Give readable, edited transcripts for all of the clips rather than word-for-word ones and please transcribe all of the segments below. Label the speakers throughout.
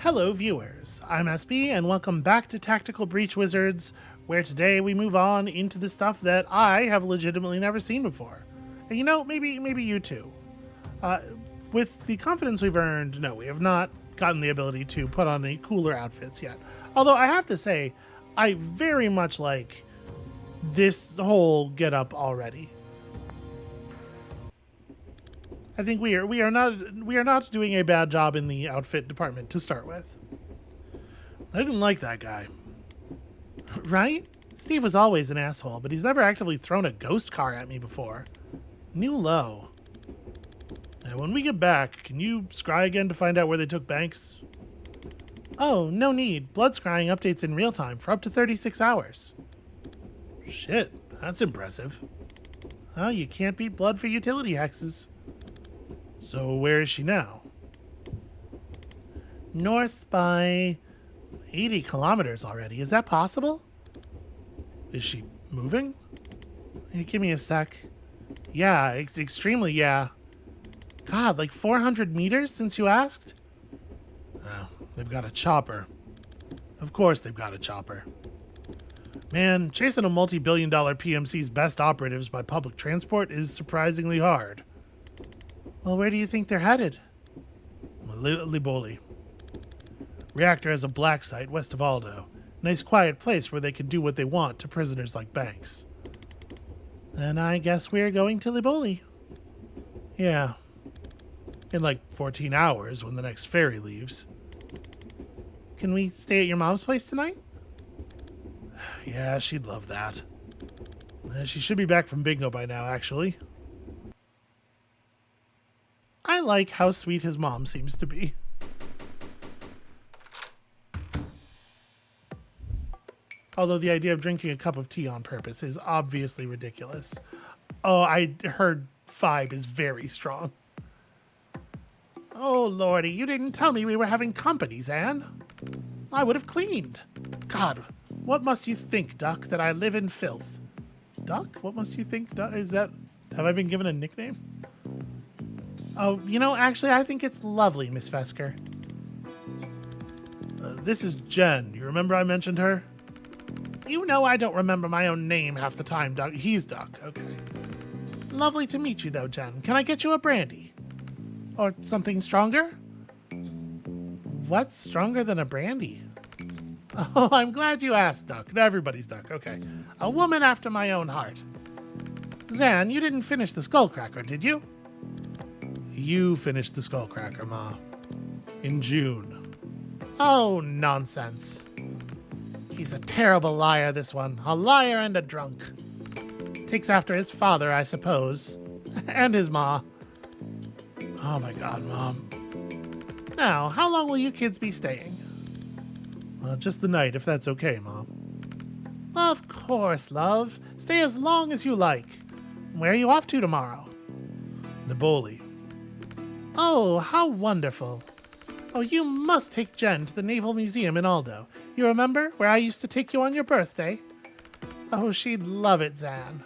Speaker 1: Hello viewers, I'm SB and welcome back to Tactical Breach Wizards, where today we move on into the stuff that I have legitimately never seen before. And you know, maybe you too. With the confidence we've earned, no, we have not gotten the ability to put on any cooler outfits yet. Although I have to say, I very much like this whole getup already. I think we are not doing a bad job in the outfit department to start with. I didn't like that guy. Right? Steve was always an asshole, but he's never actively thrown a ghost car at me before. New low. And when we get back, can you scry again to find out where they took Banks? Oh, no need. Blood scrying updates in real time for up to 36 hours. Shit, that's impressive. Oh, you can't beat blood for utility hexes. So where is she now? North by 80 kilometers already. Is that possible? Is she moving? Hey, give me a sec. Yeah, extremely yeah. God, like 400 meters since you asked? Oh, they've got a chopper. Of course they've got a chopper. Man, chasing a multi-billion-dollar PMC's best operatives by public transport is surprisingly hard. Well, where do you think they're headed? Liboli. Reactor has a black site west of Aldo. Nice quiet place where they can do what they want to prisoners like Banks. Then I guess we're going to Liboli. Yeah. In like 14 hours when the next ferry leaves. Can we stay at your mom's place tonight? Yeah, she'd love that. She should be back from bingo by now, actually. I like how sweet his mom seems to be. Although the idea of drinking a cup of tea on purpose is obviously ridiculous. Oh, her vibe is very strong. Oh, lordy, you didn't tell me we were having company, Zan. I would have cleaned. God, what must you think, Duck, that I live in filth? Duck? What must you think, Duck? Have I been given a nickname? Oh, you know, actually, I think it's lovely, Miss Fesker. This is Jen. You remember I mentioned her? You know I don't remember my own name half the time, Duck. He's Duck. Okay. Lovely to meet you, though, Jen. Can I get you a brandy? Or something stronger? What's stronger than a brandy? Oh, I'm glad you asked, Duck. Everybody's Duck. Okay. A woman after my own heart. Zan, you didn't finish the skullcracker, did you? You finished the skullcracker, Ma. In June. Oh, nonsense. He's a terrible liar, this one. A liar and a drunk. Takes after his father, I suppose. And his ma. Oh my God, Mom. Now, how long will you kids be staying? Just the night, if that's okay, Mom. Of course, love. Stay as long as you like. Where are you off to tomorrow? Liboli. Oh, how wonderful. Oh, you must take Jen to the Naval Museum in Aldo. You remember where I used to take you on your birthday? Oh, she'd love it, Zan.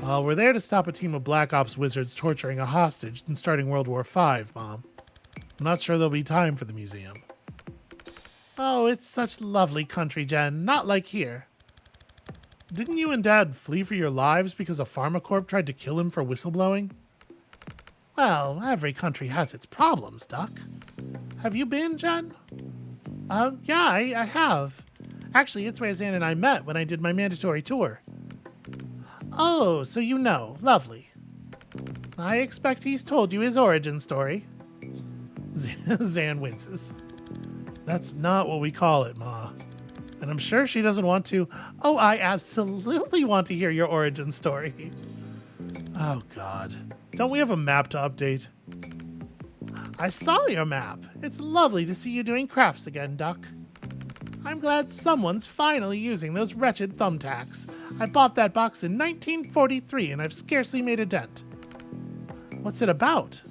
Speaker 1: We're there to stop a team of Black Ops wizards torturing a hostage and starting World War V, Mom. I'm not sure there'll be time for the museum. Oh, it's such lovely country, Jen. Not like here. Didn't you and Dad flee for your lives because a pharmacorp tried to kill him for whistleblowing? Well, every country has its problems, Duck. Have you been, Jen? Yeah, I have. Actually, it's where Zan and I met when I did my mandatory tour. Oh, so you know. Lovely. I expect he's told you his origin story. Zan winces. That's not what we call it, Ma. And I'm sure she doesn't want to. Oh, I absolutely want to hear your origin story. Oh, God. Don't we have a map to update? I saw your map. It's lovely to see you doing crafts again, Duck. I'm glad someone's finally using those wretched thumbtacks. I bought that box in 1943 and I've scarcely made a dent. What's it about?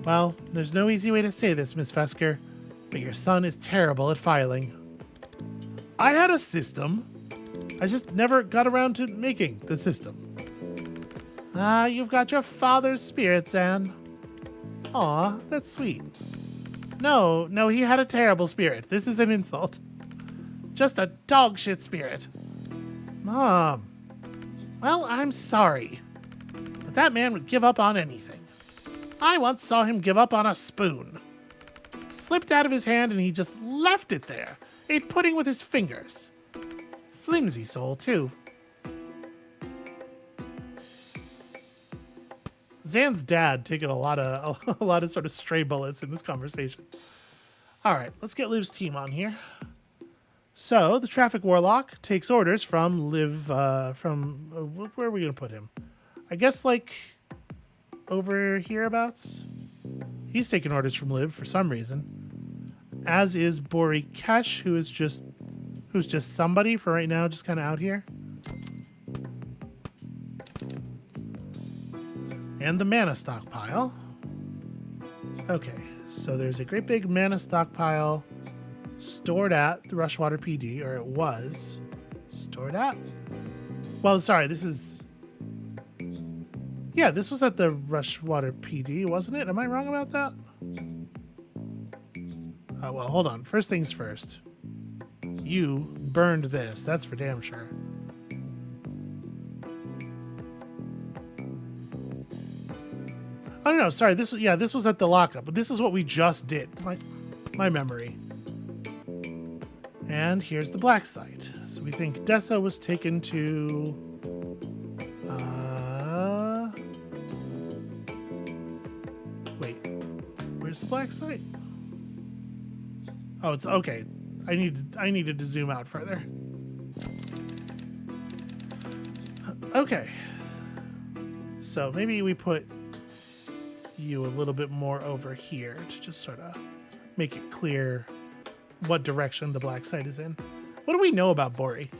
Speaker 1: Well, there's no easy way to say this, Miss Fesker, but your son is terrible at filing. I had a system. I just never got around to making the system. Ah, you've got your father's spirit, Zan. Aw, that's sweet. No, he had a terrible spirit. This is an insult. Just a dog shit spirit. Mom. Well, I'm sorry. But that man would give up on anything. I once saw him give up on a spoon. Slipped out of his hand and he just left it there. Ate pudding with his fingers. Flimsy soul, too. Zan's dad taking a lot of sort of stray bullets in this conversation. All right, let's get Liv's team on here. So the Traffic Warlock takes orders from Liv. Where are we gonna put him? I guess like over hereabouts. He's taking orders from Liv for some reason. As is Bori Kesh, who's just somebody for right now, just kind of out here. And the mana stockpile. Okay, so there's a great big mana stockpile stored at the Rushwater PD, or it was stored at. Well, sorry, this is. Yeah, this was at the Rushwater PD, wasn't it? Am I wrong about that? Oh, well, hold on. First things first. You burned this. That's for damn sure. Oh, no, sorry. This was at the lockup, but this is what we just did. My memory. And here's the black site. So we think Dessa was taken to... Wait. Where's the black site? Oh, it's okay. I needed to zoom out further. Okay. So maybe we put you a little bit more over here to just sort of make it clear what direction the black site is in. What do we know about Bori?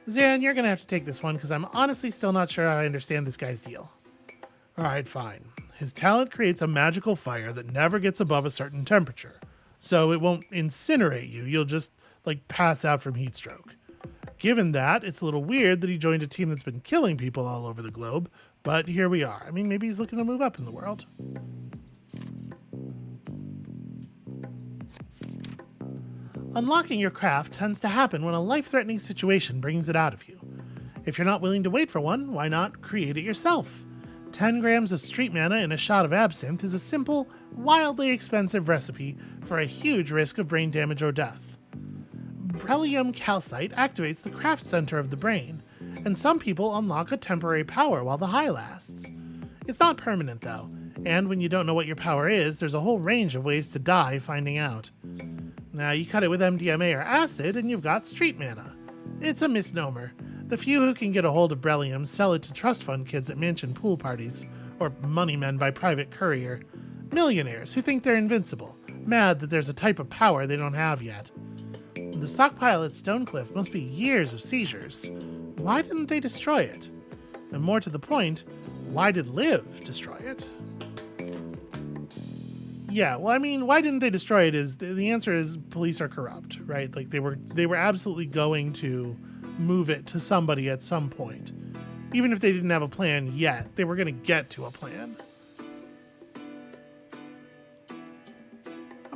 Speaker 1: Zan, you're going to have to take this one because I'm honestly still not sure I understand this guy's deal. All right, fine. His talent creates a magical fire that never gets above a certain temperature. So it won't incinerate you. You'll just, like, pass out from heat stroke. Given that, it's a little weird that he joined a team that's been killing people all over the globe, but here we are. I mean, maybe he's looking to move up in the world. Unlocking your craft tends to happen when a life-threatening situation brings it out of you. If you're not willing to wait for one, why not create it yourself? 10 grams of street mana and a shot of absinthe is a simple, wildly expensive recipe for a huge risk of brain damage or death. Brellium calcite activates the craft center of the brain, and some people unlock a temporary power while the high lasts. It's not permanent though, and when you don't know what your power is, there's a whole range of ways to die finding out. Now you cut it with MDMA or acid and you've got street mana. It's a misnomer. The few who can get a hold of Brellium sell it to trust fund kids at mansion pool parties, or money men by private courier. Millionaires who think they're invincible, mad that there's a type of power they don't have yet. The stockpile at Stonecliff must be years of seizures. Why didn't they destroy it? And more to the point, why did Liv destroy it? Yeah, well, I mean, why didn't they destroy it is, the answer is police are corrupt, right? Like, they were absolutely going to move it to somebody at some point. Even if they didn't have a plan yet, they were going to get to a plan.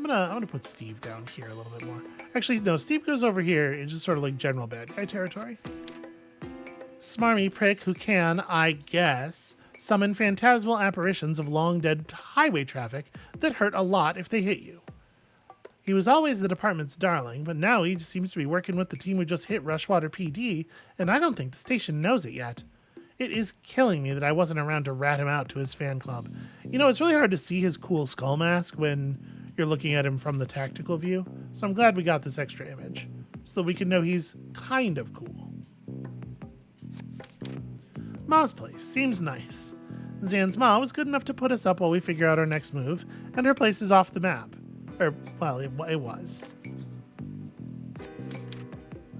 Speaker 1: I'm gonna put Steve down here a little bit more. Actually, no, Steve goes over here in just sort of like general bad guy territory. Smarmy prick who can, I guess, summon phantasmal apparitions of long-dead highway traffic that hurt a lot if they hit you. He was always the department's darling, but now he just seems to be working with the team who just hit Rushwater PD, and I don't think the station knows it yet. It is killing me that I wasn't around to rat him out to his fan club. You know, it's really hard to see his cool skull mask when you're looking at him from the tactical view, so I'm glad we got this extra image, so that we can know he's kind of cool. Ma's place seems nice. Zan's Ma was good enough to put us up while we figure out our next move, and her place is off the map. Or, well, it was.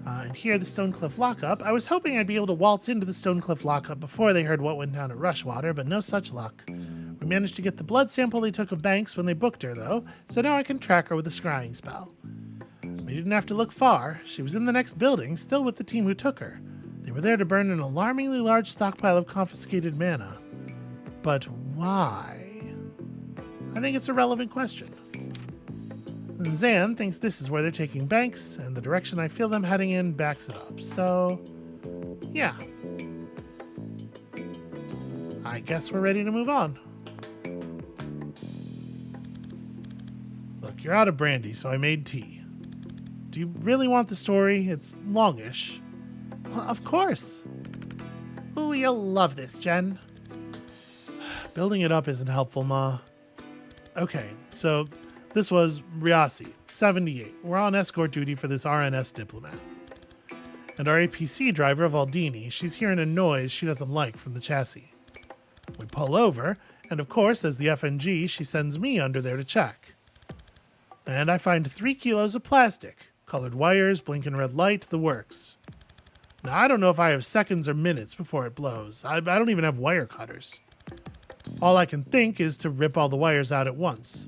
Speaker 1: And here, the Stonecliff lockup. I was hoping I'd be able to waltz into the Stonecliff lockup before they heard what went down at Rushwater, but no such luck. We managed to get the blood sample they took of Banks when they booked her, though, so now I can track her with a scrying spell. We didn't have to look far. She was in the next building, still with the team who took her. They were there to burn an alarmingly large stockpile of confiscated mana. But why? I think it's a relevant question. And Zan thinks this is where they're taking Banks, and the direction I feel them heading in backs it up. So, yeah. I guess we're ready to move on. Look, you're out of brandy, so I made tea. Do you really want the story? It's longish. Well, of course. Ooh, you'll love this, Jen. Building it up isn't helpful, Ma. Okay, so this was Riasi, 78. We're on escort duty for this RNS diplomat. And our APC driver, Valdini, she's hearing a noise she doesn't like from the chassis. We pull over, and of course, as the FNG, she sends me under there to check. And I find 3 kilos of plastic, colored wires, blinking red light, the works. Now, I don't know if I have seconds or minutes before it blows. I don't even have wire cutters. All I can think is to rip all the wires out at once.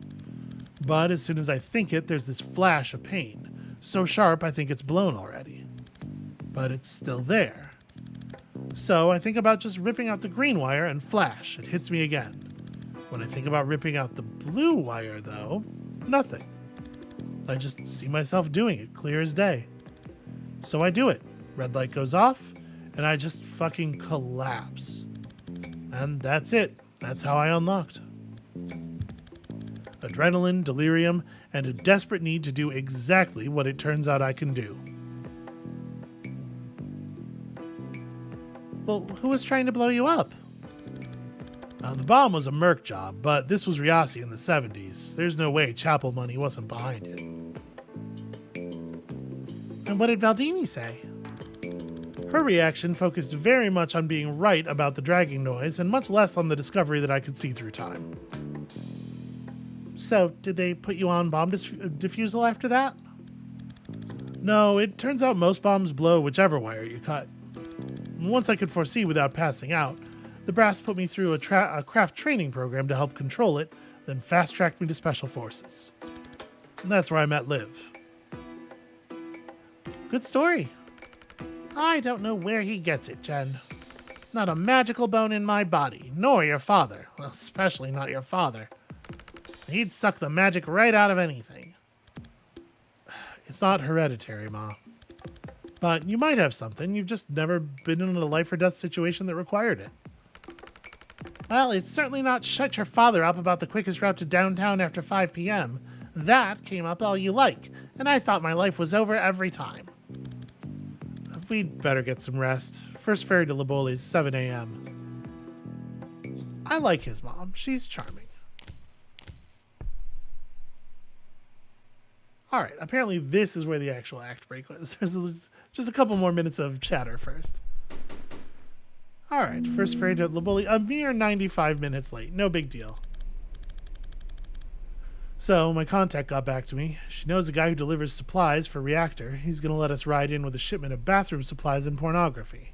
Speaker 1: But as soon as I think it, there's this flash of pain. So sharp, I think it's blown already. But it's still there. So I think about just ripping out the green wire and flash, it hits me again. When I think about ripping out the blue wire, though, nothing. I just see myself doing it, clear as day. So I do it. Red light goes off, and I just fucking collapse. And that's it. That's how I unlocked. Adrenaline, delirium, and a desperate need to do exactly what it turns out I can do. Well, who was trying to blow you up? The bomb was a merc job, but this was Riasi in the 70s. There's no way Chapel money wasn't behind it. And what did Valdini say? Her reaction focused very much on being right about the dragging noise and much less on the discovery that I could see through time. So, did they put you on bomb diffusal after that? No, it turns out most bombs blow whichever wire you cut. Once I could foresee without passing out, the brass put me through a craft training program to help control it, then fast-tracked me to Special Forces. And that's where I met Liv. Good story. I don't know where he gets it, Jen. Not a magical bone in my body, nor your father. Well, especially not your father. He'd suck the magic right out of anything. It's not hereditary, Ma. But you might have something. You've just never been in a life-or-death situation that required it. Well, it's certainly not shut your father up about the quickest route to downtown after 5 p.m. That came up all you like, and I thought my life was over every time. We'd better get some rest. First ferry to Liboli is 7 a.m. I like his mom. She's charming. Alright, apparently this is where the actual act break was. There's just a couple more minutes of chatter first. Alright, first ferry to Liboli, a mere 95 minutes late. No big deal. So, my contact got back to me. She knows a guy who delivers supplies for Reactor. He's going to let us ride in with a shipment of bathroom supplies and pornography.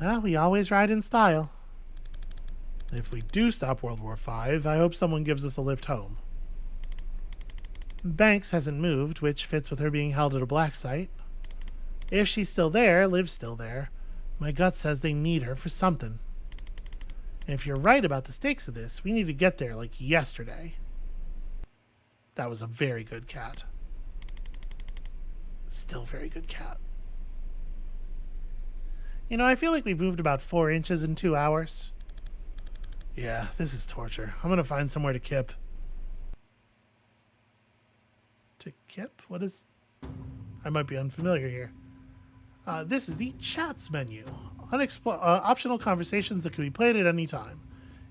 Speaker 1: Well, we always ride in style. If we do stop World War V, I hope someone gives us a lift home. Banks hasn't moved, which fits with her being held at a black site. If she's still there, Liv's still there. My gut says they need her for something. And if you're right about the stakes of this, we need to get there like yesterday. That was a very good cat. Still very good cat. You know, I feel like we've moved about 4 inches in 2 hours. Yeah, this is torture. I'm gonna find somewhere to kip. To kip? What is... I might be unfamiliar here. This is the chats menu. Optional conversations that can be played at any time.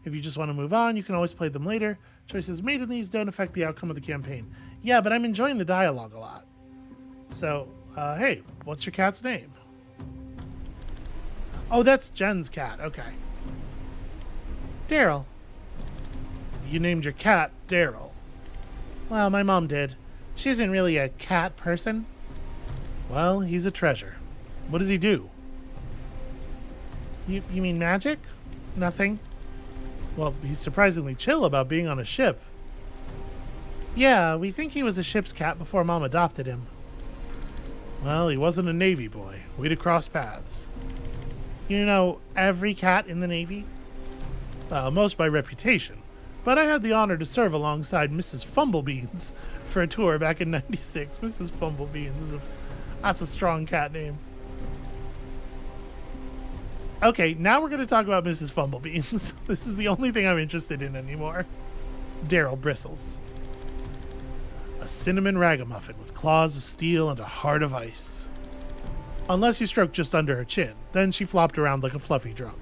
Speaker 1: If you just want to move on, you can always play them later. Choices made in these don't affect the outcome of the campaign. Yeah, but I'm enjoying the dialogue a lot. So, hey, what's your cat's name? Oh, that's Jen's cat. Okay. Daryl. You named your cat Daryl. Well, my mom did. She isn't really a cat person. Well, he's a treasure. What does he do? You mean magic? Nothing. Well, he's surprisingly chill about being on a ship. Yeah, we think he was a ship's cat before Mom adopted him. Well, he wasn't a Navy boy. We'd have crossed paths. You know every cat in the Navy? Well, most by reputation. but I had the honor to serve alongside Mrs. Fumblebeans for a tour back in '96. Mrs. Fumblebeans that's a strong cat name. Okay, now we're going to talk about Mrs. Fumblebeans. This is the only thing I'm interested in anymore. Daryl bristles. A cinnamon ragamuffin with claws of steel and a heart of ice. Unless you stroked just under her chin, then she flopped around like a fluffy drunk.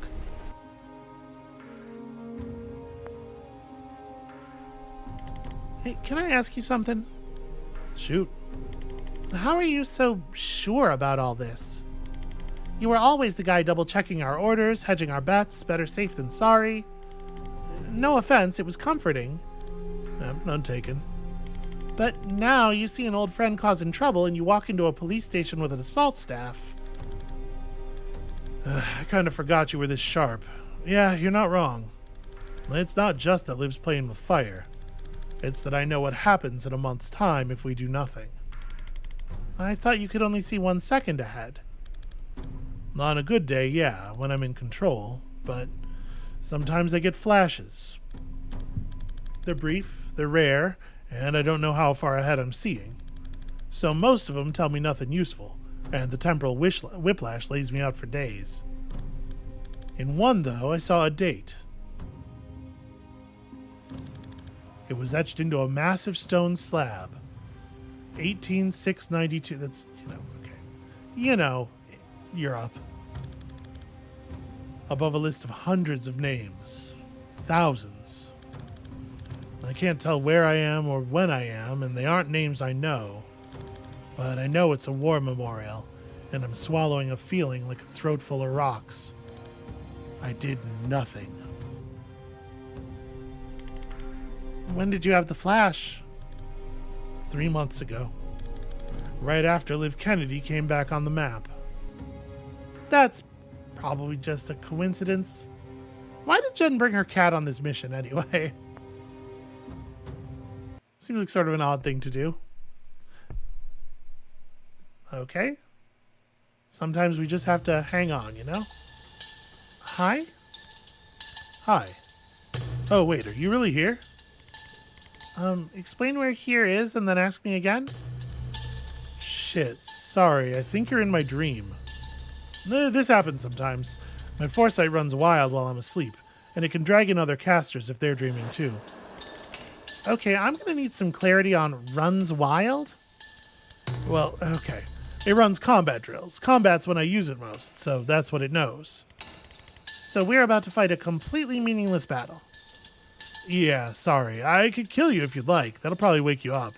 Speaker 1: Hey, can I ask you something? Shoot. How are you so sure about all this? You were always the guy double-checking our orders, hedging our bets, better safe than sorry. No offense, it was comforting. None taken. But now you see an old friend causing trouble and you walk into a police station with an assault staff. I kind of forgot you were this sharp. Yeah, you're not wrong. It's not just that Liv's playing with fire. It's that I know what happens in a month's time if we do nothing. I thought you could only see 1 second ahead. On a good day, yeah, when I'm in control, but sometimes I get flashes. They're brief, they're rare, and I don't know how far ahead I'm seeing. So most of them tell me nothing useful, and the temporal whiplash lays me out for days. In one, though, I saw a date. It was etched into a massive stone slab. 18692. That's, okay. Europe. Above a list of hundreds of names. Thousands. I can't tell where I am or when I am, and they aren't names I know. But I know it's a war memorial, and I'm swallowing a feeling like a throat full of rocks. I did nothing. When did you have the flash? 3 months ago. Right after Liv Kennedy came back on the map. That's probably just a coincidence. Why did Jen bring her cat on this mission anyway? Seems like sort of an odd thing to do. Okay. Sometimes we just have to hang on, you know? Hi? Hi. Oh, wait, are you really here? Explain where here is and then ask me again? Shit, sorry, I think you're in my dream. This happens sometimes. My foresight runs wild while I'm asleep, and it can drag in other casters if they're dreaming too. Okay, I'm gonna need some clarity on runs wild? Well, okay. It runs combat drills. Combat's when I use it most, so that's what it knows. So we're about to fight a completely meaningless battle. Yeah, sorry. I could kill you if you'd like. That'll probably wake you up.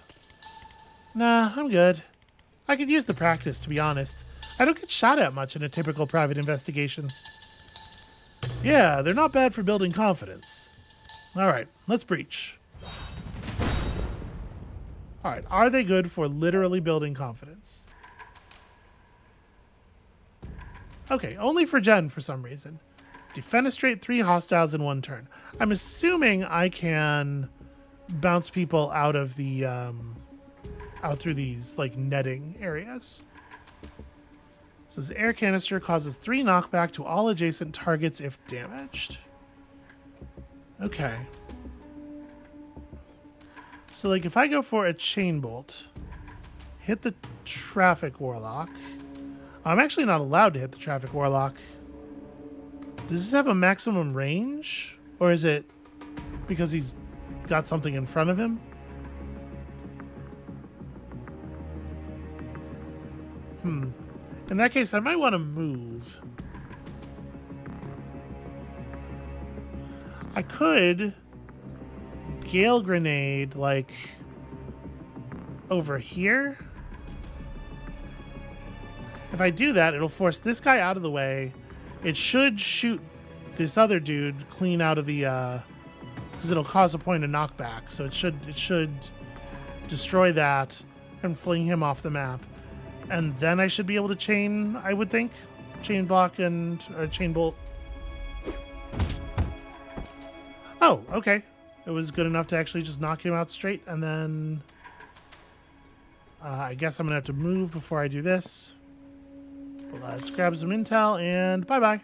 Speaker 1: Nah, I'm good. I could use the practice, to be honest. I don't get shot at much in a typical private investigation. Yeah, they're not bad for building confidence. Alright, let's breach. Alright, are they good for literally building confidence? Okay, only for Jen for some reason. Defenestrate 3 hostiles in 1 turn. I'm assuming I can bounce people out of the out through these like netting areas. So this air canister causes 3 knockback to all adjacent targets if damaged. Okay. So like if I go for a chain bolt, hit the Traffic Warlock. I'm actually not allowed to hit the Traffic Warlock. Does this have a maximum range? Or is it because he's got something in front of him? In that case, I might want to move. I could Gale Grenade, like, over here. If I do that, it'll force this guy out of the way. It should shoot this other dude clean out of the, because it'll cause a point of knockback. So it should destroy that and fling him off the map. And then I should be able to chain, I would think. Chain block and chain bolt. Oh, okay. It was good enough to actually just knock him out straight. And then I guess I'm going to have to move before I do this. But let's grab some intel and bye-bye.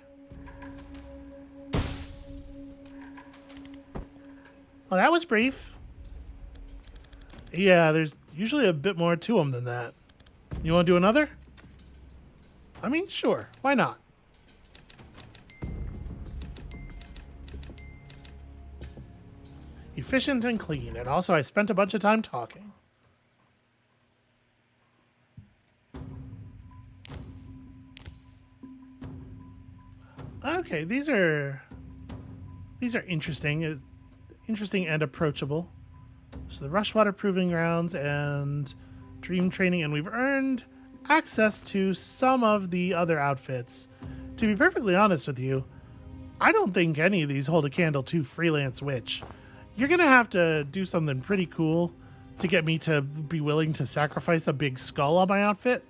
Speaker 1: Well, that was brief. Yeah, there's usually a bit more to them than that. You want to do another? I mean, sure. Why not? Efficient and clean. And also, I spent a bunch of time talking. Okay, these are interesting. Interesting and approachable. So the Rushwater Proving Grounds and Dream Training, and we've earned access to some of the other outfits. To be perfectly honest with you, I don't think any of these hold a candle to Freelance Witch. You're going to have to do something pretty cool to get me to be willing to sacrifice a big skull on my outfit,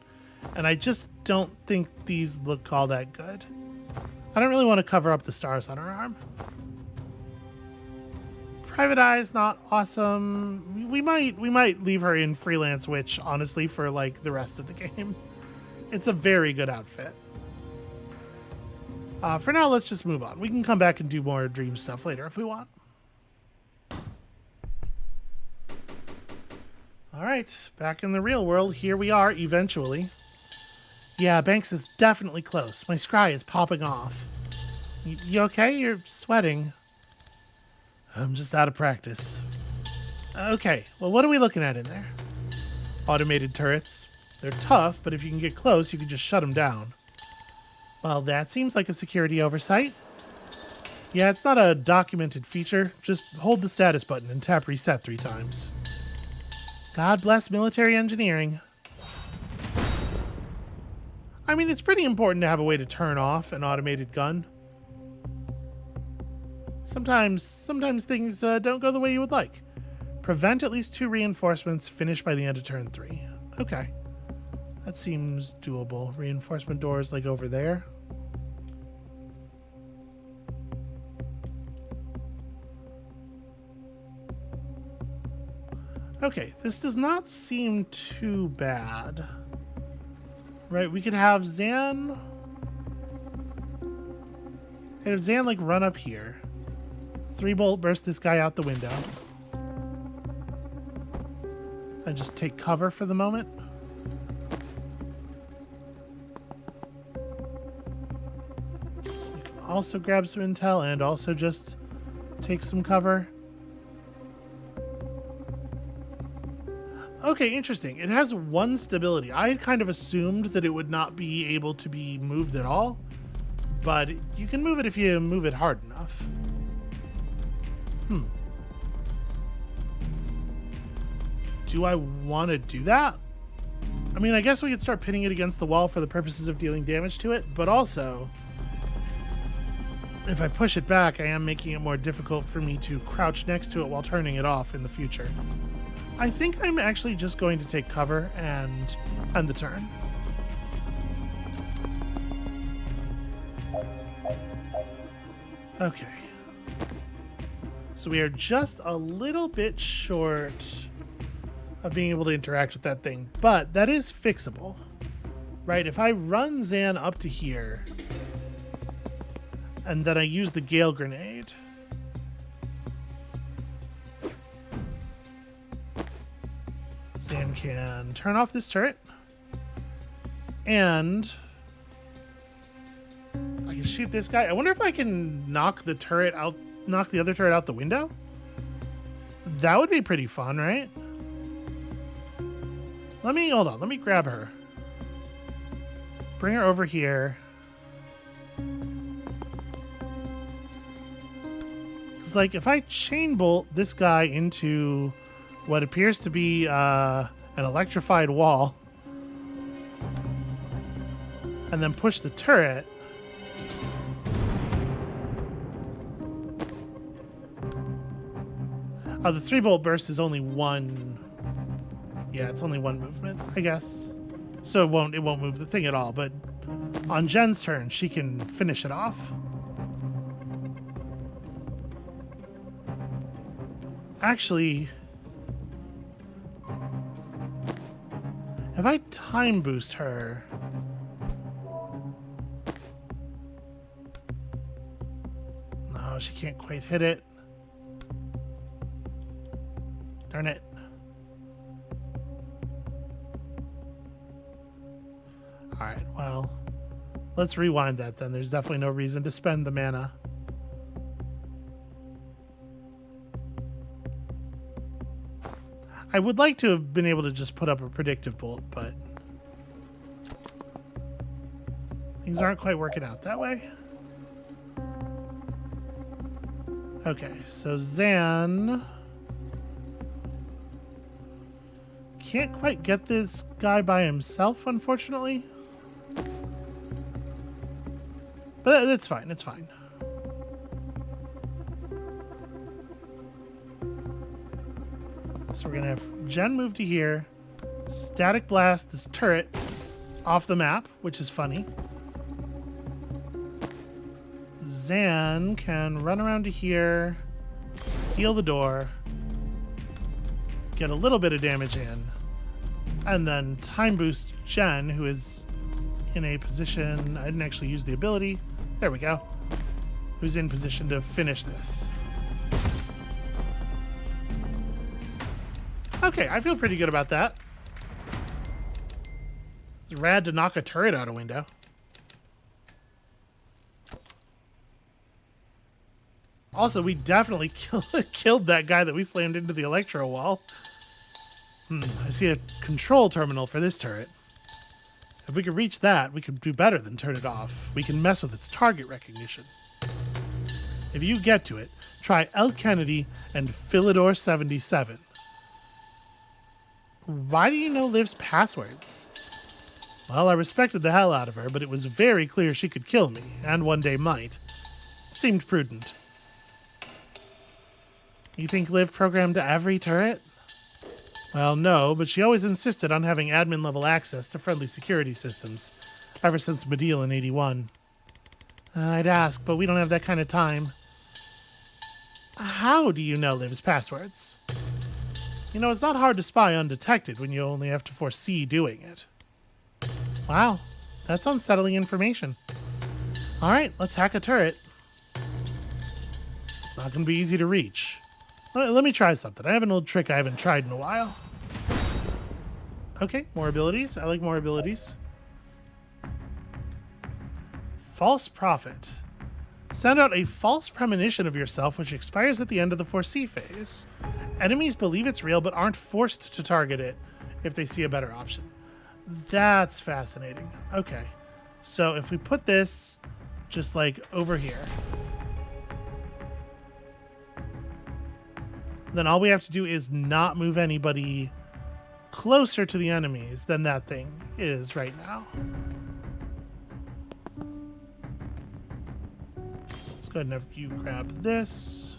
Speaker 1: and I just don't think these look all that good. I don't really want to cover up the stars on her arm. Private Eye's not awesome. We might leave her in Freelance Witch, honestly, for like the rest of the game. It's a very good outfit. For now, let's just move on. We can come back and do more dream stuff later if we want. All right, back in the real world. Here we are, eventually. Yeah, Banks is definitely close. My scry is popping off. You okay? You're sweating. I'm just out of practice. Okay, well, what are we looking at in there? Automated turrets. They're tough, but if you can get close, you can just shut them down. Well, that seems like a security oversight. Yeah, it's not a documented feature. Just hold the status button and tap reset 3 times. God bless military engineering. I mean, it's pretty important to have a way to turn off an automated gun. Sometimes things don't go the way you would like. Prevent at least 2 reinforcements. Finish by the end of turn 3. Okay. That seems doable. Reinforcement doors like over there. Okay, this does not seem too bad. Right, we could have Zan... Have Zan, like, run up here. 3-bolt burst this guy out the window. And just take cover for the moment. You can also grab some intel and also just take some cover. Okay, interesting. It has 1 stability. I had kind of assumed that it would not be able to be moved at all, but you can move it if you move it hard enough. Do I want to do that? I mean, I guess we could start pinning it against the wall for the purposes of dealing damage to it, but also, if I push it back, I am making it more difficult for me to crouch next to it while turning it off in the future. I think I'm actually just going to take cover and end the turn. Okay. So we are just a little bit short of being able to interact with that thing, but that is fixable. Right, if I run Zan up to here, and then I use the Gale Grenade, Zan can turn off this turret, and I can shoot this guy. I wonder if I can knock the turret out, knock the other turret out the window? That would be pretty fun, right? Hold on, let me grab her. Bring her over here. Because, like, if I chain bolt this guy into what appears to be an electrified wall, and then push the turret, the 3-bolt burst is only 1. Yeah, it's only 1 movement, I guess. So it won't move the thing at all, but on Jen's turn, she can finish it off. Actually, if I time boost her, no, she can't quite hit it. Darn it. Alright, well, let's rewind that then. There's definitely no reason to spend the mana. I would like to have been able to just put up a predictive bolt, but things aren't quite working out that way. Okay, so Zan can't quite get this guy by himself, unfortunately. But it's fine, it's fine. So we're gonna have Jen move to here, static blast this turret off the map, which is funny. Zan can run around to here, seal the door, get a little bit of damage in, and then time boost Jen, who is in a position, I didn't actually use the ability, there we go, who's in position to finish this. Okay, I feel pretty good about that. It's rad to knock a turret out a window. Also, we definitely killed that guy that we slammed into the electro wall. I see a control terminal for this turret. If we could reach that, we could do better than turn it off. We can mess with its target recognition. If you get to it, try El Kennedy and Philidor 77. Why do you know Liv's passwords? Well, I respected the hell out of her, but it was very clear she could kill me, and one day might. Seemed prudent. You think Liv programmed every turret? Well, no, but she always insisted on having admin-level access to friendly security systems, ever since Medill in 81. I'd ask, but we don't have that kind of time. How do you know Liv's passwords? You know, it's not hard to spy undetected when you only have to foresee doing it. Wow, that's unsettling information. All right, let's hack a turret. It's not going to be easy to reach. Let me try something. I have an old trick I haven't tried in a while. Okay, more abilities. I like more abilities. False Prophet. Send out a false premonition of yourself which expires at the end of the foresee phase. Enemies believe it's real but aren't forced to target it if they see a better option. That's fascinating. Okay, so if we put this just like over here, then all we have to do is not move anybody closer to the enemies than that thing is right now. Let's go ahead and have you grab this.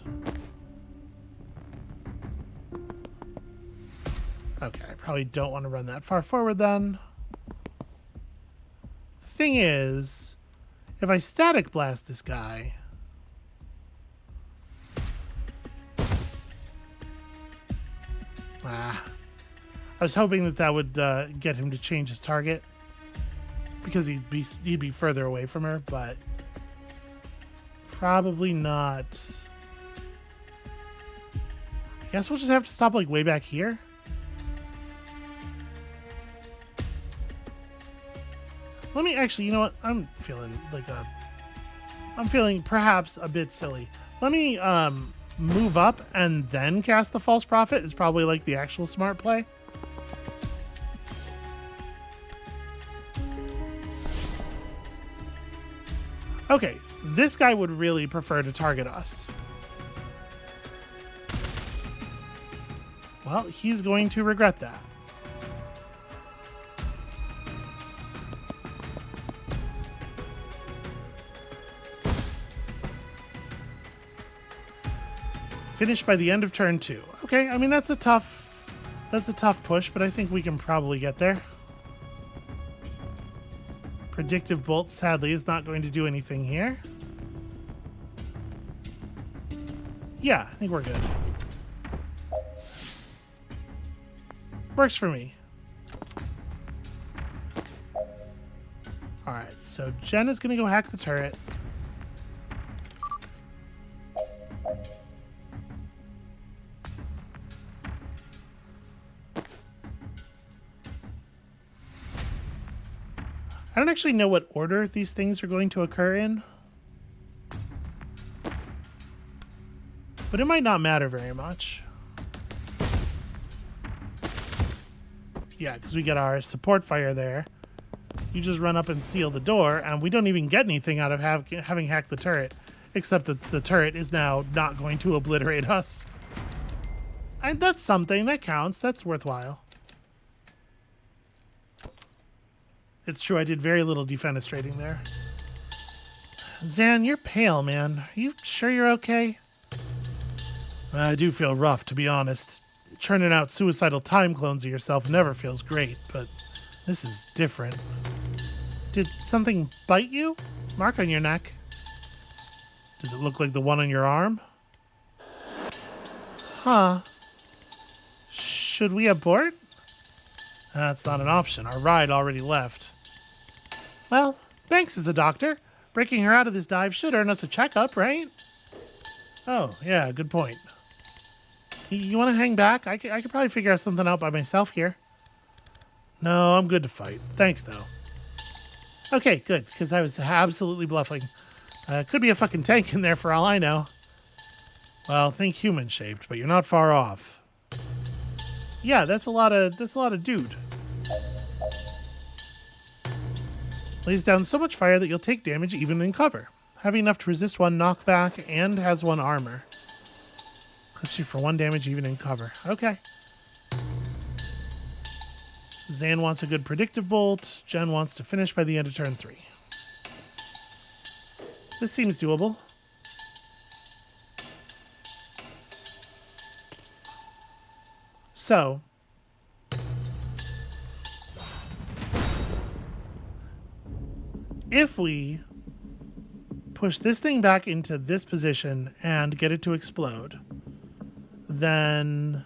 Speaker 1: Okay, I probably don't want to run that far forward then. The thing is, if I static blast this guy, I was hoping that would get him to change his target because he'd be further away from her, but probably not. I guess we'll just have to stop like way back here. Let me actually, you know what? I'm feeling perhaps a bit silly. Let me move up and then cast the False Prophet is probably like the actual smart play. Okay, this guy would really prefer to target us. Well, he's going to regret that. Finish by the end of turn 2. Okay, I mean that's a tough push, but I think we can probably get there. Predictive Bolt, sadly, is not going to do anything here. Yeah, I think we're good. Works for me. Alright, so Jen is going to go hack the turret. I don't actually know what order these things are going to occur in. But it might not matter very much. Yeah, because we get our support fire there. You just run up and seal the door, and we don't even get anything out of having hacked the turret, except that the turret is now not going to obliterate us. And that's something. That counts. That's worthwhile. It's true, I did very little defenestrating there. Zan, you're pale, man. Are you sure you're okay? I do feel rough, to be honest. Churning out suicidal time clones of yourself never feels great, but this is different. Did something bite you? Mark on your neck. Does it look like the one on your arm? Huh. Should we abort? That's not an option. Our ride already left. Well, thanks as a doctor. Breaking her out of this dive should earn us a checkup, right? Oh, yeah, good point. You want to hang back? I could probably figure something out by myself here. No, I'm good to fight. Thanks, though. Okay, good, because I was absolutely bluffing. Could be a fucking tank in there for all I know. Well, think human-shaped, but you're not far off. Yeah, that's a lot of dude. Lays down so much fire that you'll take damage even in cover. Heavy enough to resist one knockback and has one armor. Clips you for 1 damage even in cover. Okay. Zan wants a good predictive bolt. Jen wants to finish by the end of turn 3. This seems doable. So, if we push this thing back into this position and get it to explode, then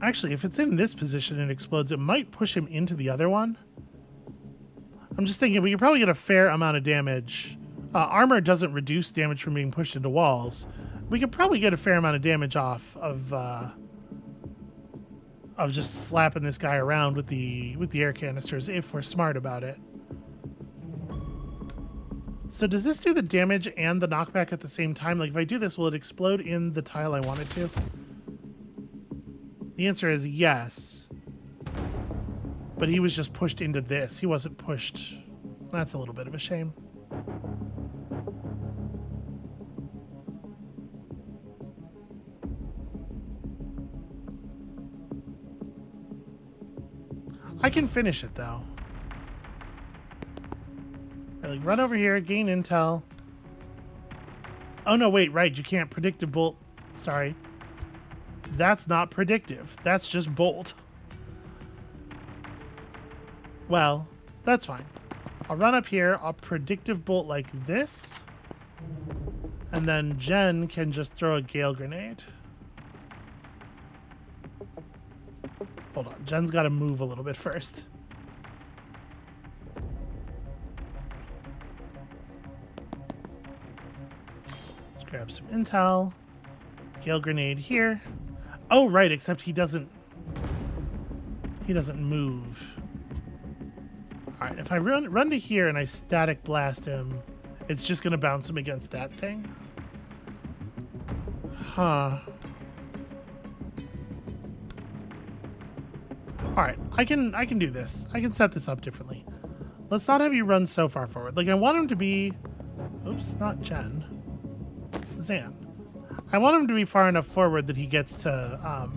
Speaker 1: actually, if it's in this position and it explodes, it might push him into the other one. I'm just thinking we could probably get a fair amount of damage. Armor doesn't reduce damage from being pushed into walls. We could probably get a fair amount of damage off of just slapping this guy around with the air canisters if we're smart about it. So does this do the damage and the knockback at the same time? Like if I do this, will it explode in the tile I want it to? The answer is yes. But he was just pushed into this. He wasn't pushed. That's a little bit of a shame. I can finish it though. Like run over here, gain intel. Oh no, wait, right, you can't predictive bolt. Sorry. That's not predictive. That's just bolt. Well, that's fine. I'll run up here, I'll predictive bolt like this. And then Jen can just throw a gale grenade. Hold on, Jen's got to move a little bit first. Let's grab some intel. Gale grenade here. Oh, right, except he doesn't move. All right, if I run to here and I static blast him, it's just going to bounce him against that thing. Huh. All right, I can do this. I can set this up differently. Let's not have you run so far forward. Like I want him to be, oops, not Jen, Zan. I want him to be far enough forward that he gets to,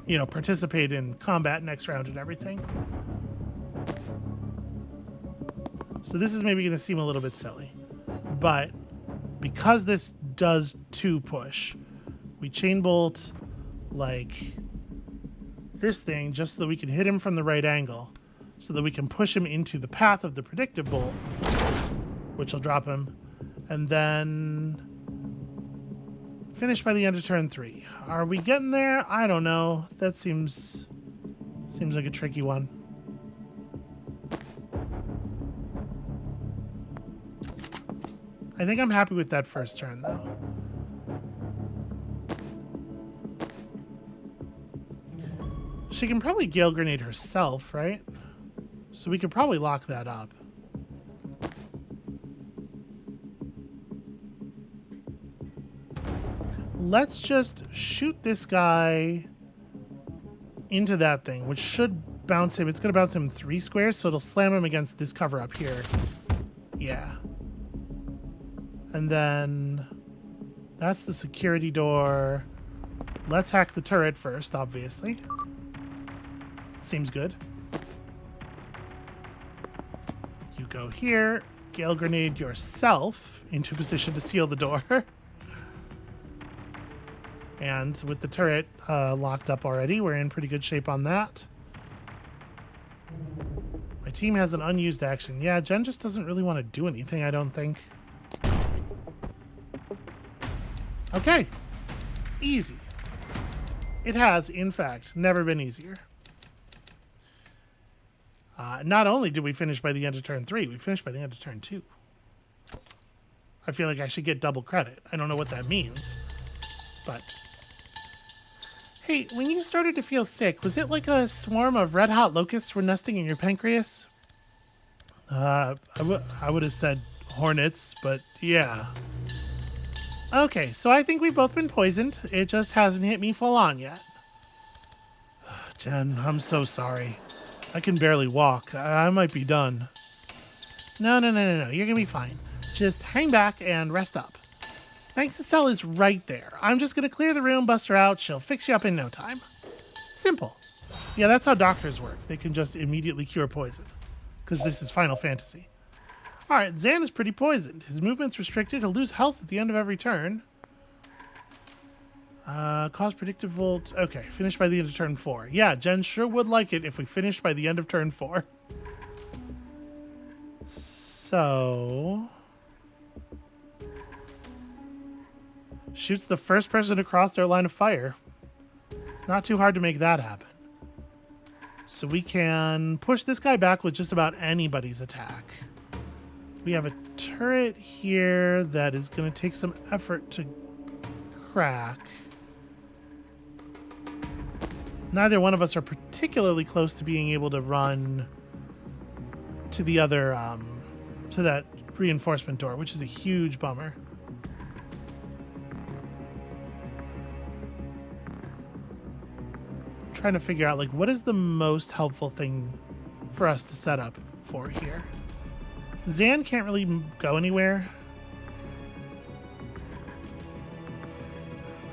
Speaker 1: you know, participate in combat next round and everything. So this is maybe going to seem a little bit silly, but because this does 2 push, we chain bolt like this thing just so that we can hit him from the right angle so that we can push him into the path of the predictive bolt, which will drop him, and then finish by the end of turn 3. Are we getting there? I don't know. That seems like a tricky one. I think I'm happy with that first turn, though. She can probably gale grenade herself, right? So we could probably lock that up. Let's just shoot this guy into that thing, which should bounce him. It's going to bounce him 3 squares, so it'll slam him against this cover up here. Yeah. And then that's the security door. Let's hack the turret first, obviously. Seems good. You go here, Gale Grenade yourself into position to seal the door. And with the turret locked up already, we're in pretty good shape on that. My team has an unused action. Yeah, Jen just doesn't really want to do anything, I don't think. Okay. Easy. It has, in fact, never been easier. Not only did we finish by the end of turn 3, we finished by the end of turn 2. I feel like I should get double credit. I don't know what that means, but... Hey, when you started to feel sick, was it like a swarm of red-hot locusts were nesting in your pancreas? I would have said hornets, but yeah. Okay, so I think we've both been poisoned. It just hasn't hit me full on yet. Jen, I'm so sorry. I can barely walk. I might be done. No. You're gonna be fine. Just hang back and rest up. Max's cell is right there. I'm just gonna clear the room, bust her out. She'll fix you up in no time. Simple. Yeah, that's how doctors work. They can just immediately cure poison. Because this is Final Fantasy. Alright, Zan is pretty poisoned. His movement's restricted. He'll lose health at the end of every turn. Cause predictive volt. Okay, finish by the end of turn 4. Yeah, Jen sure would like it if we finished by the end of turn 4. So... shoots the first person across their line of fire. Not too hard to make that happen. So we can push this guy back with just about anybody's attack. We have a turret here that is going to take some effort to crack. Neither one of us are particularly close to being able to run to the other, to that reinforcement door, which is a huge bummer. Trying to figure out, like, what is the most helpful thing for us to set up for here. Zan can't really go anywhere.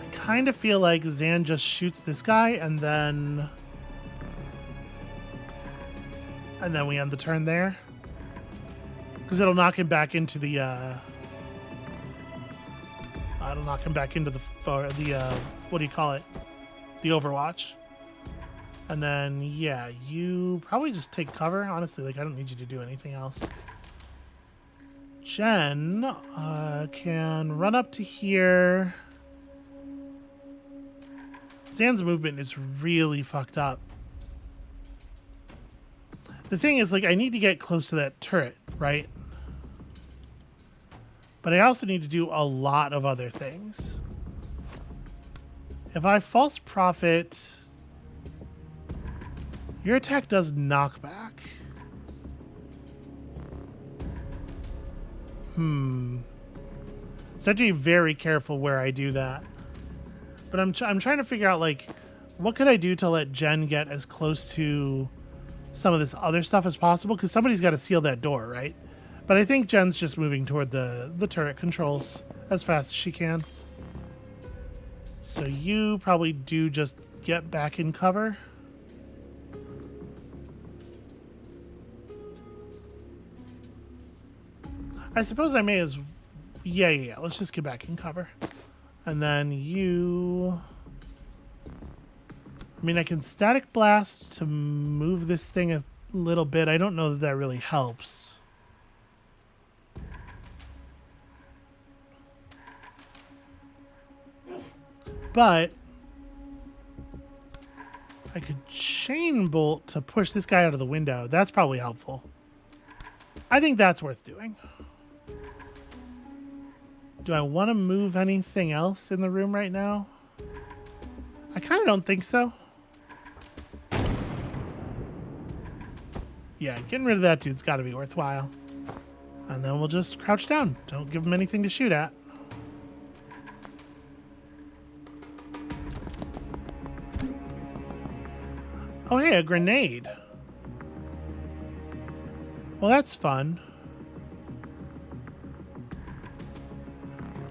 Speaker 1: I kind of feel like Zan just shoots this guy and then we end the turn there, because it'll knock him back into the it'll knock him back into the what do you call it, the Overwatch. And then, yeah, you probably just take cover. Honestly, like, I don't need you to do anything else. Jen can run up to here. Zan's movement is really fucked up. The thing is, like, I need to get close to that turret, right? But I also need to do a lot of other things. If I false prophet... your attack does knockback. So I have to be very careful where I do that. But I'm trying to figure out, like, what could I do to let Jen get as close to some of this other stuff as possible? Because somebody's got to seal that door, right? But I think Jen's just moving toward the turret controls as fast as she can. So you probably do just get back in cover. I suppose I may as... Yeah. Let's just get back in cover. And then you... I mean, I can static blast to move this thing a little bit. I don't know that that really helps. But I could chain bolt to push this guy out of the window. That's probably helpful. I think that's worth doing. Do I want to move anything else in the room right now? I kind of don't think so. Yeah, getting rid of that dude's got to be worthwhile. And then we'll just crouch down. Don't give him anything to shoot at. Oh, hey, a grenade. Well, that's fun.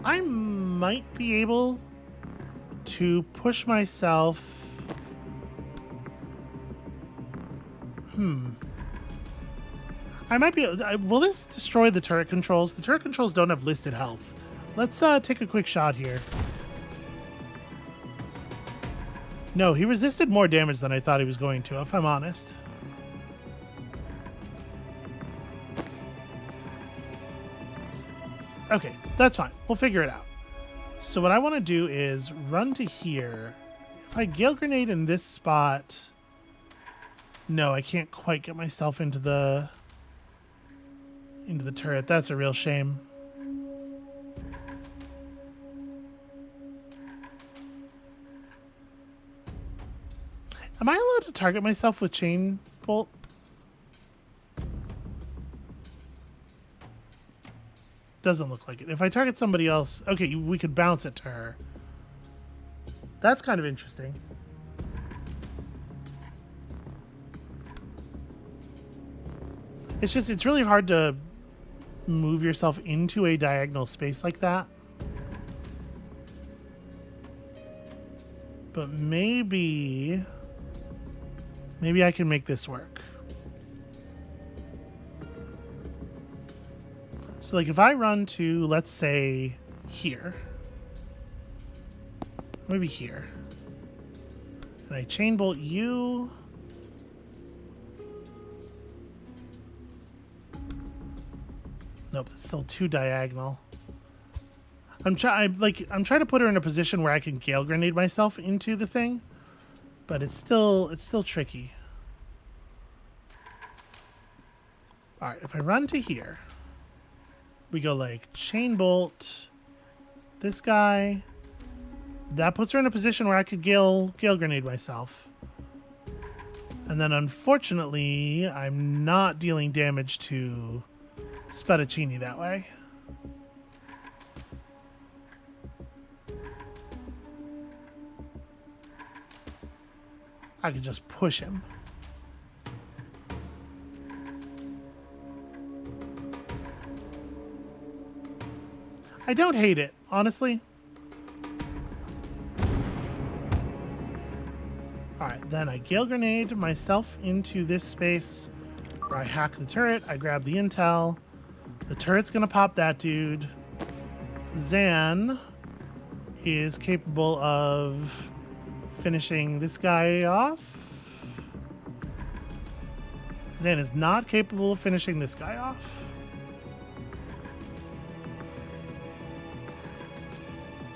Speaker 1: I might be able to push myself. I might be. Will this destroy the turret controls? The turret controls don't have listed health. Let's take a quick shot here. No, he resisted more damage than I thought he was going to, if I'm honest. Okay, that's fine. We'll figure it out. So what I want to do is run to here. If I Gale Grenade in this spot... No, I can't quite get myself into the turret. That's a real shame. Am I allowed to target myself with chain bolt? Doesn't look like it. If I target somebody else... Okay, we could bounce it to her. That's kind of interesting. It's just, it's really hard to move yourself into a diagonal space like that. But maybe I can make this work. So like if I run to, let's say, here. Maybe here. And I chain bolt you. Nope, that's still too diagonal. I'm trying to put her in a position where I can Gale Grenade myself into the thing, but it's still tricky. All right, if I run to here, we go like chain bolt this guy. That puts her in a position where I could Gale Grenade myself. And then unfortunately, I'm not dealing damage to Spadaccini that way. I could just push him. I don't hate it, honestly. Alright, then I Gale Grenade myself into this space where I hack the turret, I grab the intel. The turret's gonna pop that dude. Zan is capable of finishing this guy off. Zan is not capable of finishing this guy off.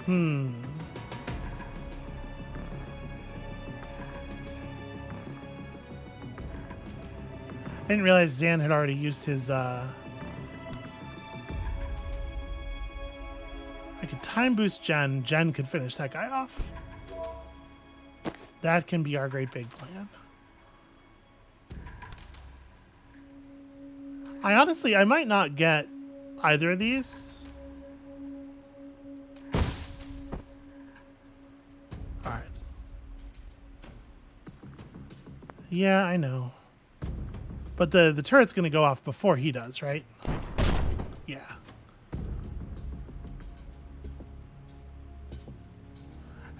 Speaker 1: I didn't realize Zan had already used his, I could time boost Jen. Jen could finish that guy off. That can be our great big plan. I might not get either of these. Alright. Yeah, I know. But the turret's going to go off before he does, right? Yeah.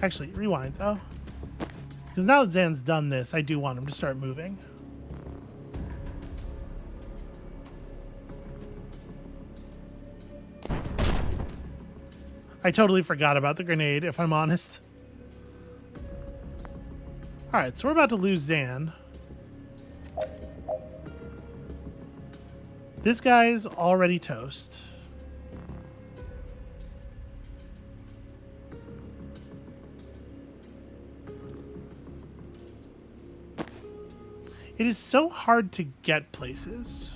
Speaker 1: Actually, rewind, though. Because now that Zan's done this, I do want him to start moving. I totally forgot about the grenade, if I'm honest. Alright, so we're about to lose Zan. This guy's already toast. It is so hard to get places.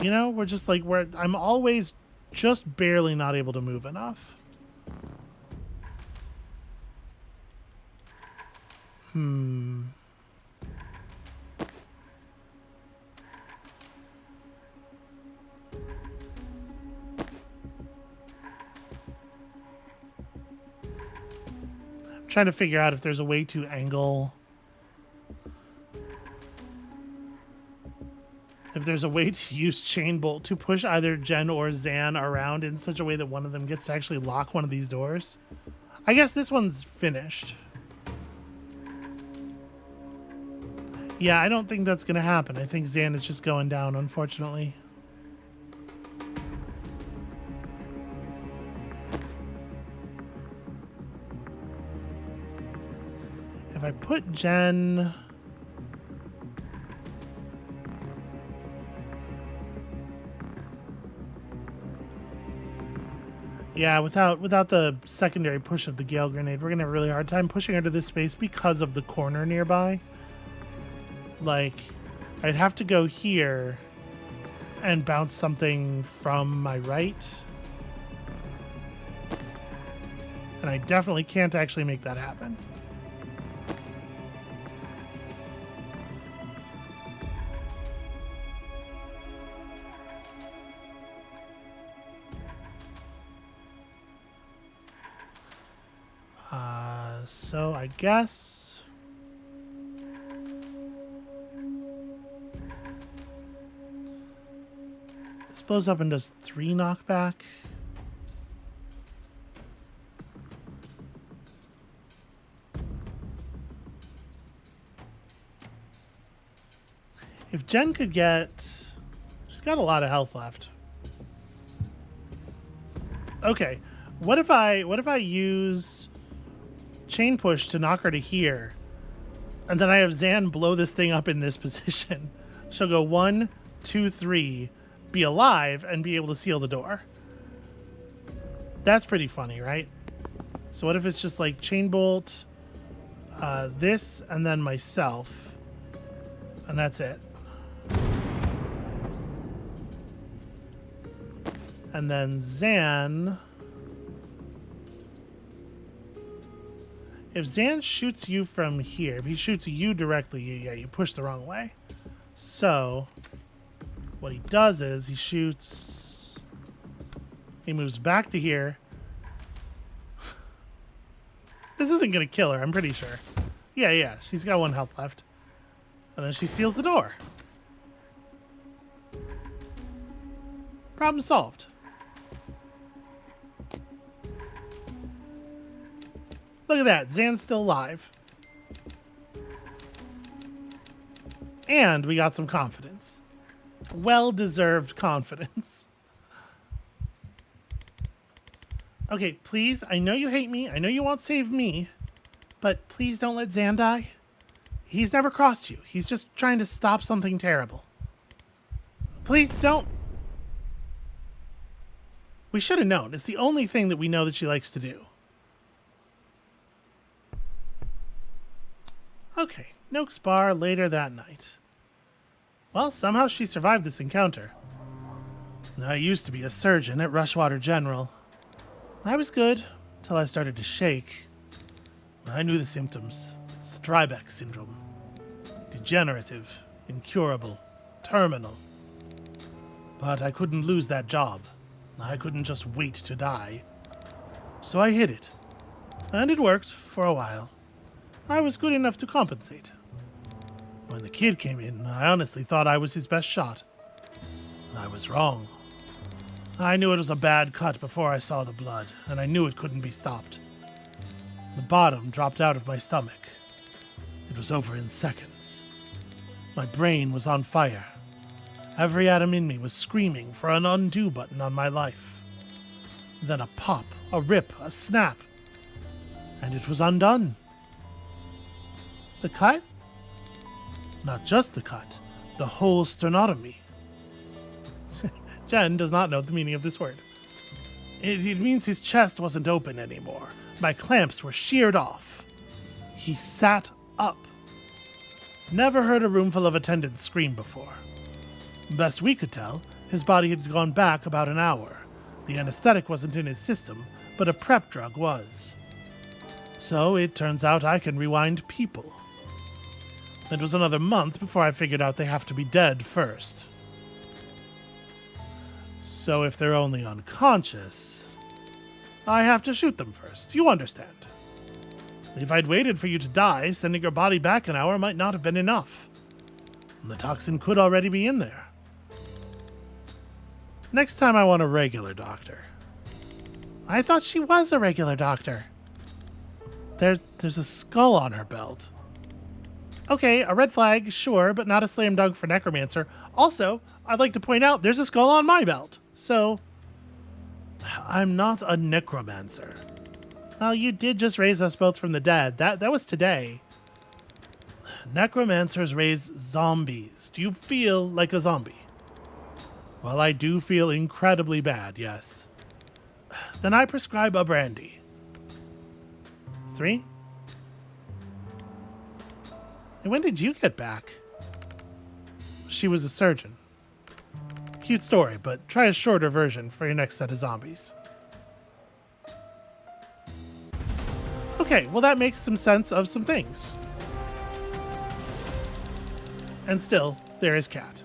Speaker 1: You know, we're just like, I'm always just barely not able to move enough. trying to figure out if there's a way to angle... If there's a way to use chain bolt to push either Jen or Zan around in such a way that one of them gets to actually lock one of these doors. I guess this one's finished. Yeah, I don't think that's going to happen. I think Zan is just going down, unfortunately. If I put Jen... Yeah, without the secondary push of the Gale Grenade, we're going to have a really hard time pushing her to this space because of the corner nearby. Like, I'd have to go here and bounce something from my right. And I definitely can't actually make that happen. So I guess... This blows up and does 3 knockback. If Jen could get... She's got a lot of health left. Okay. What if I use chain push to knock her to here, and then I have Zan blow this thing up in this position? She'll go 1, 2, 3, be alive, and be able to seal the door. That's pretty funny, right? So what if it's just like chain bolt, this, and then myself, and that's it. And then Zan... If Zan shoots you from here, if he shoots you directly, you push the wrong way. So, what he does is he shoots... He moves back to here. This isn't going to kill her, I'm pretty sure. Yeah, she's got 1 health left. And then she seals the door. Problem solved. Look at that. Zan's still alive. And we got some confidence. Well-deserved confidence. Okay, please. I know you hate me. I know you won't save me. But please don't let Zan die. He's never crossed you. He's just trying to stop something terrible. Please don't. We should have known. It's the only thing that we know that she likes to do. Okay, Noak's bar later that night. Well, somehow she survived this encounter. I used to be a surgeon at Rushwater General. I was good, until I started to shake. I knew the symptoms. Strybeck syndrome. Degenerative, incurable, terminal. But I couldn't lose that job. I couldn't just wait to die. So I hid it. And it worked for a while. I was good enough to compensate. When the kid came in, I honestly thought I was his best shot. I was wrong. I knew it was a bad cut before I saw the blood, and I knew it couldn't be stopped. The bottom dropped out of my stomach. It was over in seconds. My brain was on fire. Every atom in me was screaming for an undo button on my life. Then a pop, a rip, a snap, and it was undone. The cut? Not just the cut, the whole sternotomy. Jen does not know the meaning of this word. It means his chest wasn't open anymore. My clamps were sheared off. He sat up. Never heard a roomful of attendants scream before. Best we could tell, his body had gone back about an hour. The anesthetic wasn't in his system, but a prep drug was. So it turns out I can rewind people. It was another month before I figured out they have to be dead first. So if they're only unconscious, I have to shoot them first. You understand? If I'd waited for you to die, sending your body back an hour might not have been enough. The toxin could already be in there. Next time I want a regular doctor. I thought she was a regular doctor. There's a skull on her belt. Okay, a red flag, sure, but not a slam dunk for necromancer. Also, I'd like to point out there's a skull on my belt. So, I'm not a necromancer. Well, you did just raise us both from the dead. That was today. Necromancers raise zombies. Do you feel like a zombie? Well, I do feel incredibly bad, yes. Then I prescribe a brandy. 3? And when did you get back? She was a surgeon. Cute story, but try a shorter version for your next set of zombies. Okay, well that makes some sense of some things. And still, there is Cat.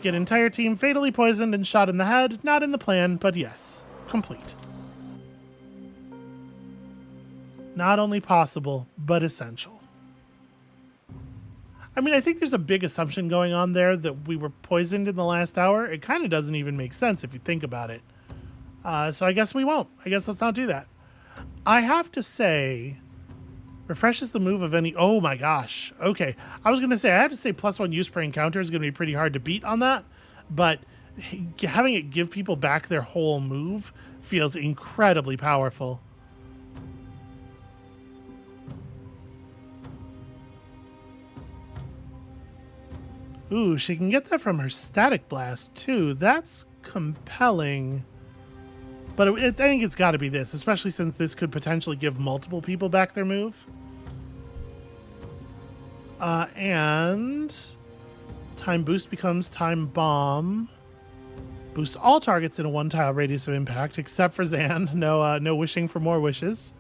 Speaker 1: Get entire team fatally poisoned and shot in the head. Not in the plan, but yes, complete. Not only possible, but essential. I mean, I think there's a big assumption going on there that we were poisoned in the last hour. It kind of doesn't even make sense if you think about it. So I guess we won't. I guess let's not do that. I have to say, refreshes the move of any... Oh my gosh. Okay. I was going to say, I have to say +1 use per encounter is going to be pretty hard to beat on that. But having it give people back their whole move feels incredibly powerful. Ooh, she can get that from her static blast too. That's compelling. But I think it's got to be this, especially since this could potentially give multiple people back their move. And time boost becomes time bomb. Boosts all targets in a 1-tile radius of impact, except for Zan. No wishing for more wishes.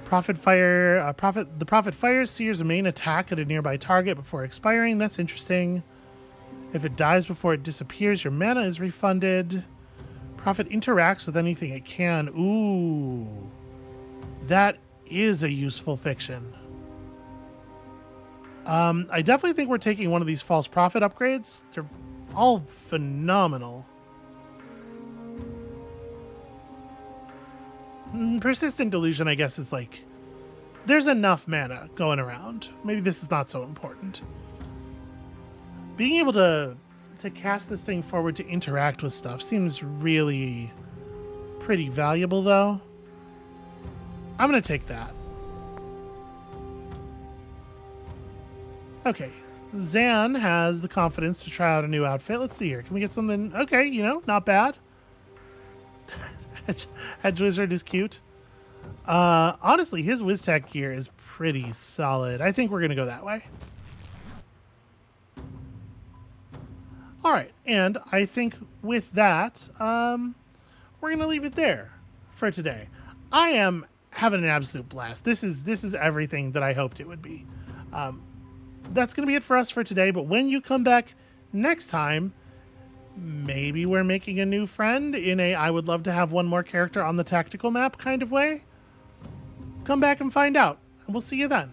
Speaker 1: Prophet fire. The prophet fires Seer's main attack at a nearby target before expiring. That's interesting. If it dies before it disappears, your mana is refunded. Prophet interacts with anything it can. Ooh, that is a useful fiction. I definitely think we're taking one of these false prophet upgrades. They're all phenomenal. Persistent delusion, I guess, is like, there's enough mana going around. Maybe this is not so important. Being able to cast this thing forward to interact with stuff seems really pretty valuable, though. I'm going to take that. Okay. Zan has the confidence to try out a new outfit. Let's see here. Can we get something? Okay, not bad. Hedge Wizard is cute. Honestly, his WizTech gear is pretty solid. I think we're going to go that way. All right, and I think with that, we're going to leave it there for today. I am having an absolute blast. This is everything that I hoped it would be. That's going to be it for us for today, but when you come back next time, maybe we're making a new friend in a I would love to have one more character on the tactical map kind of way. Come back and find out, and we'll see you then.